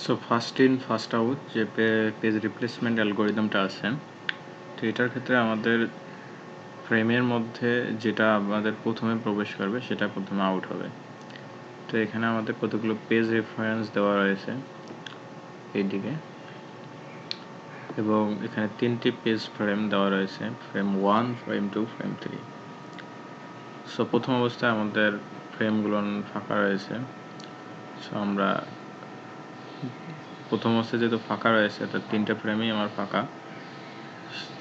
So first in first out যে page replacement অ্যালগোরিদমটা আছে, তো এটার ক্ষেত্রে আমাদের ফ্রেমের মধ্যে যেটা আমাদের প্রথমে প্রবেশ করবে সেটা প্রথমে আউট হবে। তো এখানে আমাদের কতগুলো পেজ রেফারেন্স দেওয়া রয়েছে এইদিকে, এবং এখানে 3টি পেজ ফ্রেম দেওয়া রয়েছে, ফ্রেম 1, ফ্রেম 2, ফ্রেম 3। সো প্রথম অবস্থায় আমাদের ফ্রেমগুলো ফাঁকা রয়েছে। সো আমরা প্রথম অবস্থায় যেহেতু ফাঁকা রয়েছে, তো 3টে ফ্রেমই আমার ফাঁকা।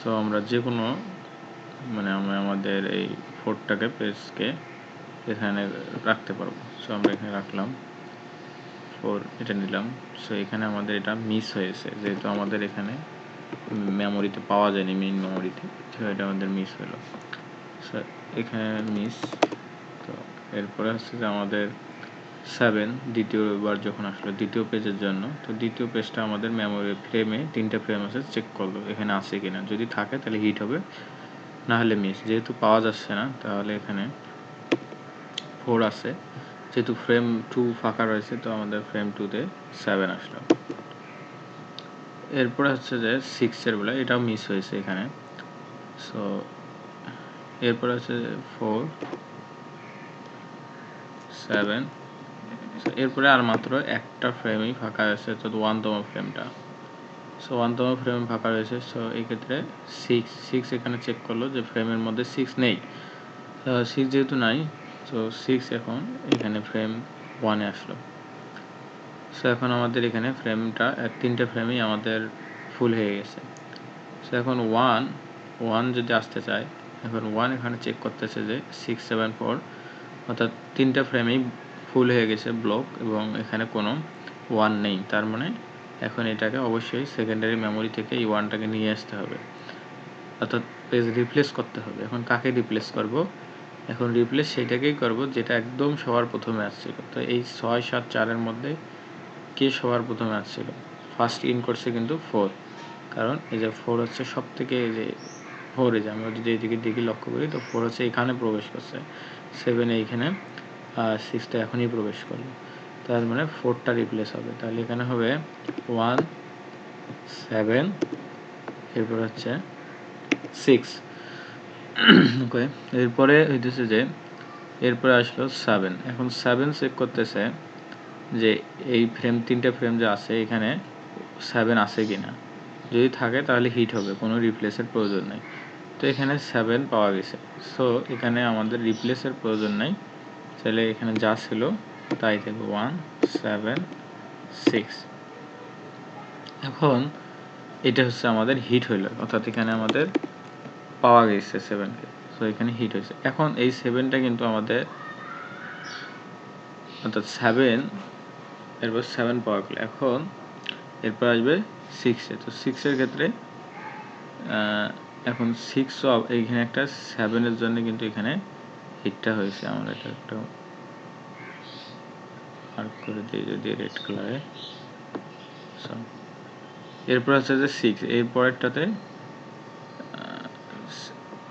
তো আমরা যে কোনো আমরা আমাদের এই ফোরটাকে পেজকে এখানে রাখতে পারবো। সো আমরা এখানে রাখলাম 4, এটা নিলাম। সো এখানে আমাদের এটা মিস হয়েছে, যেহেতু আমাদের এখানে মেমোরিতে পাওয়া যায়নি, মেইন মেমোরিতে, তো এটা আমাদের মিস হলো। সো এখানে মিস। তো এরপরে হচ্ছে যে আমাদের 7 দ্বিতীয়বার যখন আসলো দ্বিতীয় পেজের জন্য, তো দ্বিতীয় পেজটা আমাদের মেমোরি ফ্রেমে 3টে ফ্রেম আছে, চেক করলো এখানে আছে কিনা। যদি থাকে তাহলে হিট হবে, না হলে মিস। যেহেতু পাওয়া যাচ্ছে না, তাহলে এখানে 4 আছে, যেহেতু ফ্রেম 2 ফাঁকা রয়েছে, তো আমাদের ফ্রেম 2তে 7 আসলো। এরপরে হচ্ছে যে 6 বেলা এটাও মিস হয়েছে এখানে। সো এরপরে হচ্ছে 4, 7। এরপরে আর মাত্র একটা ফ্রেমই ফাঁকা আছে, তো 1তম ফ্রেমটা। সো 1তম ফ্রেম ফাঁকা রয়েছে। সো এই ক্ষেত্রে 6 এখানে চেক করলো যে ফ্রেমের মধ্যে 6 নেই। 6 যেহেতু নাই, তো 6 এখন এখানে ফ্রেম 1-এ আসলো। সো এখন আমাদের এখানে ফ্রেমটা 3টে ফ্রেমই আমাদের ফুল হয়ে গেছে। সো এখন 1 যদি আসতে চায়, এখন 1 এখানে চেক করতেছে যে 6, 7, 4, অর্থাৎ 3টে ফ্রেমেই ফুল হয়ে গেছে ব্লক, এবং এখানে কোনো 1 নেই। তার মানে এখন এটাকে অবশ্যই সেকেন্ডারি মেমোরি থেকে এই 1টাকে নিয়ে আসতে হবে, অর্থাৎ পেজ রিপ্লেস করতে হবে। এখন কাকে রিপ্লেস করব? এখন রিপ্লেস সেইটাকেই করব যেটা একদম সবার প্রথমে আসছিল। তো এই 6, 7, 4-এর মধ্যে কে সবার প্রথমে আসছিল? ফার্স্ট ইন করছে কিন্তু 4, কারণ এই যে 4 হচ্ছে সব থেকে, এই যে 4, এই যে আমরা যদি এদিকে দিকে লক্ষ্য করি, তো 4 হচ্ছে এখানে প্রবেশ করছে, 7 এইখানে, আর 6টা এখনই প্রবেশ করলো। তার মানে 4টা রিপ্লেস হবে। তাহলে এখানে হবে 1, 7, এরপর হচ্ছে 6। ওকে, এরপরে হইতেছে যে এরপরে আসলো 7। এখন 7 চেক করতেছে যে এই ফ্রেম 3টে ফ্রেম যে আছে এখানে 7 আছে কিনা। যদি থাকে তাহলে হিট হবে, কোনো রিপ্লেসের প্রয়োজন নেই। তো এখানে 7 পাওয়া গেছে। সো এখানে আমাদের রিপ্লেসের প্রয়োজন নাই, তাহলে এখানে যা ছিল তাই থাকবে, 1, 7, 6। এখন এটা হচ্ছে আমাদের হিট হইল, অর্থাৎ এখানে আমাদের পাওয়া গেছে 7কে। সো এখানে হিট হয়েছে। এখন এই 7টা কিন্তু আমাদের, অর্থাৎ 7, এরপর 7 পাওয়া গেল। এখন এরপর আসবে 6-এ। তো 6-এর ক্ষেত্রে এখন 6 এইখানে একটা 7-এর জন্য কিন্তু এখানে হিটটা হয়েছে। আমরা এটা একটু মার্ক করে দিই যদি রেড কালারে। এরপর হচ্ছে যে 6, এর পরেরটাতে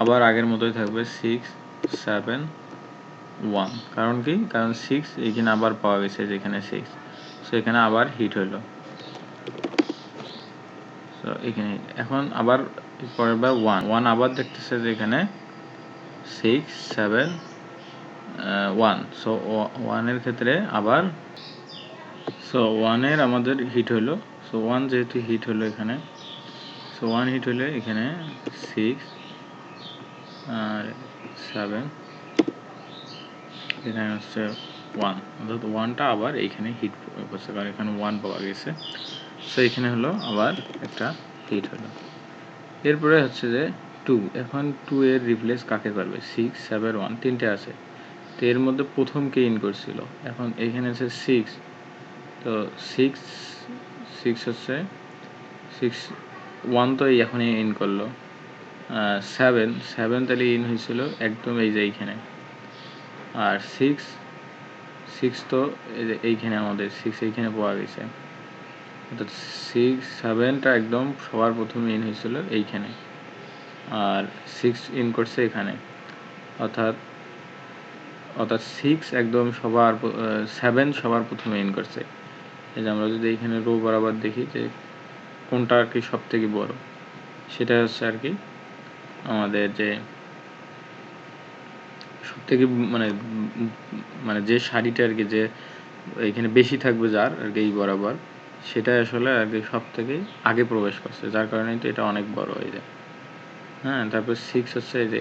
আবার আগের মতোই থাকবে 6, 7, 1। কারণ কি? কারণ 6 এইখানে আবার পাওয়া গেছে, যেখানে 6, সো এখানে আবার হিট হইল। সো এখানে এখন আবার পরের বার 1 আবার দেখতেছে যে এখানে 6, 7, 1। সো 1-এর ক্ষেত্রে আবার, সো 1-এর আমাদের হিট হলো। সো 1 যেহেতু হিট হলো এখানে, সো 1 হিট হলে এখানে 6 আর 7, এখানে হচ্ছে 1, অর্থাৎ 1টা আবার এইখানে হিট করছে, কারণ এখানে 1 পাওয়া গেছে। সো এখানে হলো আবার একটা হিট হলো। এরপরে হচ্ছে যে 2। এখন 2 এর রিপ্লেস কাকে করবে? 6, 7, 1 তিনটে আছে, তো এর মধ্যে প্রথম কে ইন করছিল? এখন এইখানে আছে 6, তো 6 হচ্ছে 6, 1 তো এখনই ইন করলো। 7 তাহলে ইন হয়েছিল একদম এই যে এইখানে। আর 6 তো এই যে এইখানে, আমাদের 6 এইখানে পাওয়া গেছে, অর্থাৎ 6, 7টা একদম সবার প্রথমে ইন হয়েছিল এইখানে, আর 6 ইন করছে এখানে, অর্থাৎ 6 একদম 7 সবার প্রথমে ইন করছে। এই যে আমরা যদি এখানে রো বরাবর দেখি যে কোনটা আর কি সব থেকে বড়, সেটা হচ্ছে আর কি আমাদের যে সব থেকে মানে মানে যে সারিটা আর কি যে এখানে বেশি থাকবে যার আর কি এই বরাবর, সেটা আসলে আর কি সব থেকে আগে প্রবেশ করছে, যার কারণে তো এটা অনেক বড় হয়ে যায়। হ্যাঁ, তারপর 6 হচ্ছে এই যে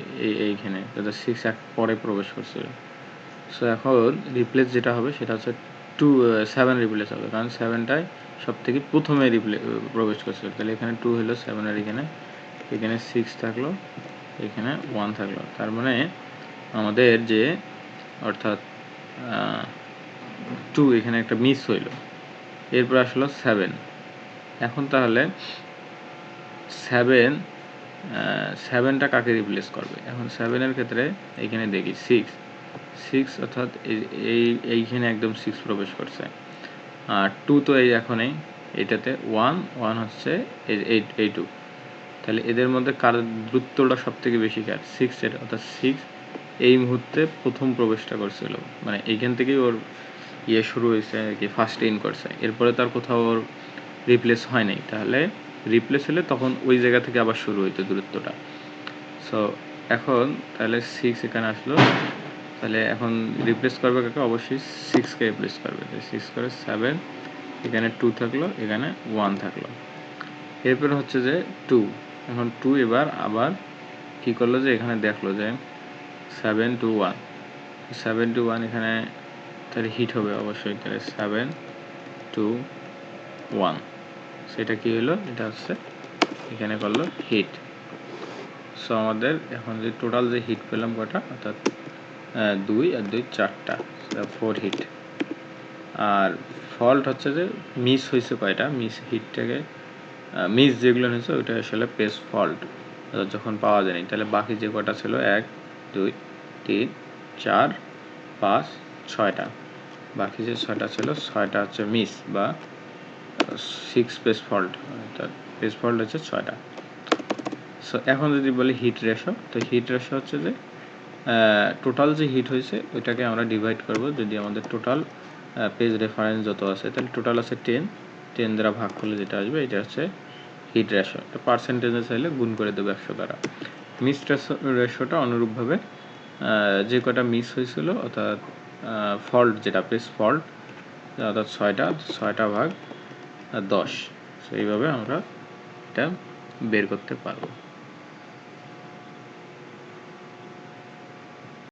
এইখানে এটা 6 এক পরে প্রবেশ করছিল। সো এখন রিপ্লেস যেটা হবে সেটা হচ্ছে 7 রিপ্লেস হবে, কারণ 7টাই সব থেকে প্রথমে প্রবেশ করছিল। তাহলে এখানে 2 হলো 7 এর এখানে 6 থাকলো, এখানে 1 থাকলো। তার মানে আমাদের যে অর্থাৎ 2 এখানে একটা মিস হইল, এরপর আসলো 7। এখন তাহলে 7টা কাকে রিপ্লেস করবে? এখন 7-এর ক্ষেত্রে এখানে দেখি 6 অর্থাৎ এইখানে একদম 6 প্রবেশ করছে। আর 2 তো এই এখনই এটাতে 1 হচ্ছে এই 2। তাহলে এদের মধ্যে কার দূরত্বটা সব থেকে বেশি কার? 6 এর, অর্থাৎ 6 এই মুহূর্তে প্রথম প্রবেশটা করছিল, মানে এইখান থেকেই ওর শুরু হয়েছে আর কি, ফার্স্ট ইন করছে, এরপরে তার কোথাও ওর রিপ্লেস হয় নাই। তাহলে রিপ্লেস হলে তখন ওই জায়গা থেকে আবার শুরু হইতো দূরত্বটা। সো এখন তাহলে 6 এখানে আসলো, তাহলে এখন রিপ্লেস করবে কাকে? অবশ্যই 6কে রিপ্লেস করবে। 6 করে 7, এখানে 2 থাকলো, এখানে 1 থাকলো। এরপর হচ্ছে যে 2, এখন 2 এবার আবার কি করলো যে এখানে দেখলো যে 7 to 1, 7 to 1 এখানে তাহলে হিট হবে অবশ্যই। তাহলে 7 to 1, সেটা কি হলো? এটা হচ্ছে এখানে করলো হিট। সো আমাদের এখন যে টোটাল যে হিট পেলাম কটা, অর্থাৎ 2 আর 2 4টা, 4 হিট। আর ফল্ট হচ্ছে যে মিস হয়েছে কয়টা, মিস যেগুলো হয়েছে ওইটা আসলে পেস ফল্ট, যখন পাওয়া যায়নি। তাহলে বাকি যে কটা ছিল 1 2 3 4 5 6টা, বাকি যে 6টা ছিল 6টা হচ্ছে মিস বা 6 পেস ফল্ট, অর্থাৎ পেস ফল্ট হচ্ছে 6টা। সো এখন যদি বলি হিট রেশো, তো হিট রেশো হচ্ছে যে টোটাল যে হিট হয়েছে ওইটাকে আমরা ডিভাইড করব, যদি আমাদের টোটাল পেজ রেফারেন্স যত আছে, তাহলে টোটাল আছে 10 দ্বারা ভাগ করলে যেটা আসবে এটা হচ্ছে হিট রেশো। এটা পার্সেন্টেজে চাইলে গুণ করে দেবো 100 দ্বারা। মিস রেশোটা অনুরূপভাবে যে কটা মিস হয়েছিল, অর্থাৎ ফল্ট যেটা পেজ ফল্ট, অর্থাৎ 6টা ভাগ 10, সো এইভাবে আমরা এটা বের করতে পারবো।